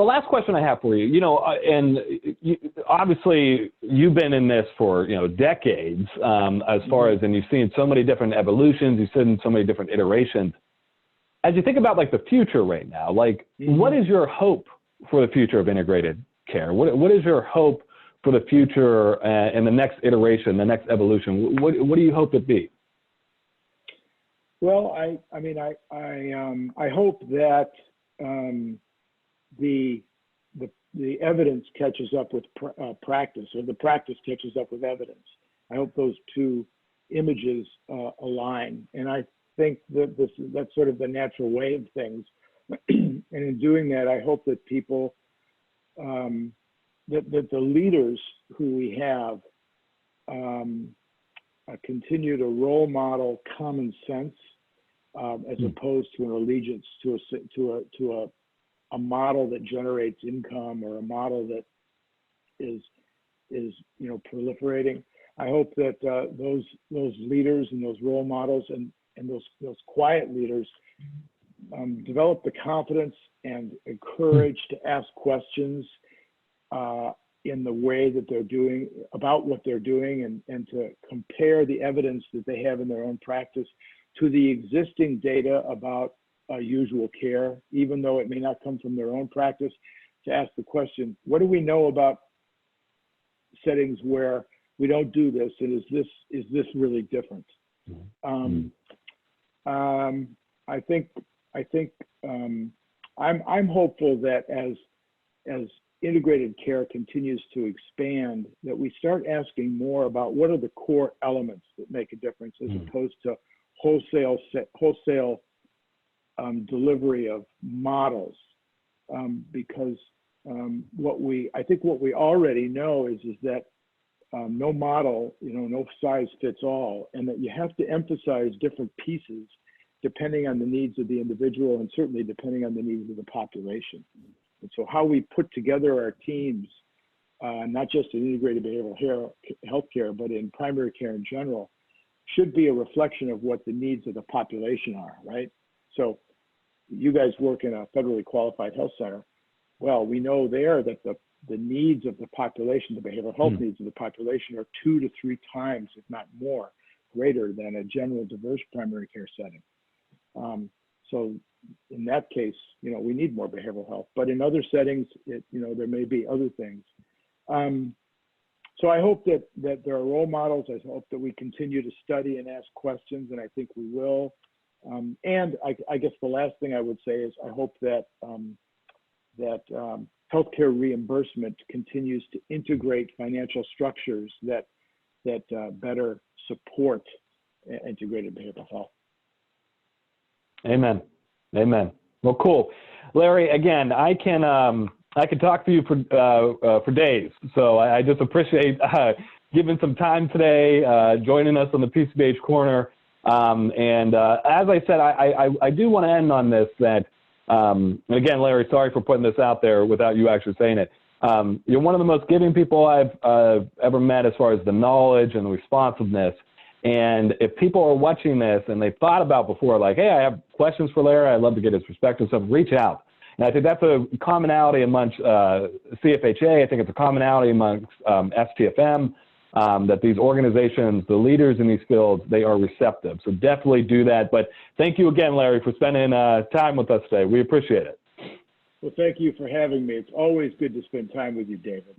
The last question I have for you, obviously you've been in this for, decades, as far as, and you've seen so many different evolutions, you've seen so many different iterations. As you think about like the future right now, like what is your hope for the future of integrated care? What is your hope for the future and the next iteration, the next evolution? What do you hope it be? Well, I hope that the evidence catches up with practice, or the practice catches up with evidence. I hope those two images align, and I think that that's sort of the natural way of things. And in doing that, I hope that people, that the leaders who we have continue to role model common sense as opposed to an allegiance to a model that generates income, or a model that is proliferating. I hope that those leaders and those role models and those quiet leaders develop the confidence and courage to ask questions in the way that they're doing, about what they're doing, and to compare the evidence that they have in their own practice to the existing data about usual care, even though it may not come from their own practice, to ask the question, what do we know about settings where we don't do this, and is this really different? I'm hopeful that as integrated care continues to expand, that we start asking more about what are the core elements that make a difference, as opposed to wholesale delivery of models, because what we already know is that no model, no size fits all, and that you have to emphasize different pieces depending on the needs of the individual, and certainly depending on the needs of the population. And so how we put together our teams, not just in integrated behavioral health care, but in primary care in general, should be a reflection of what the needs of the population are, right? So you guys work in a federally qualified health center. Well, we know there that the needs of the population, the behavioral health needs of the population, are 2 to 3 times, if not more, greater than a general diverse primary care setting. So in that case, we need more behavioral health, but in other settings, there may be other things. So I hope that there are role models. I hope that we continue to study and ask questions, and I think we will. And I guess the last thing I would say is I hope that healthcare reimbursement continues to integrate financial structures that better support integrated behavioral health. Amen. Amen. Well, cool. Larry, again, I can talk to you for days. So I just appreciate giving some time today, joining us on the PCBH Corner. And as I said, I do want to end on this, that, and again, Larry, sorry for putting this out there without you actually saying it. You're one of the most giving people I've ever met, as far as the knowledge and the responsiveness. And if people are watching this and they thought about before, like, hey, I have questions for Larry, I'd love to get his perspective, so reach out. And I think that's a commonality amongst CFHA. I think it's a commonality amongst STFM, that these organizations, the leaders in these fields, they are receptive. So definitely do that. But thank you again, Larry, for spending time with us today. We appreciate it. Well, thank you for having me. It's always good to spend time with you, David.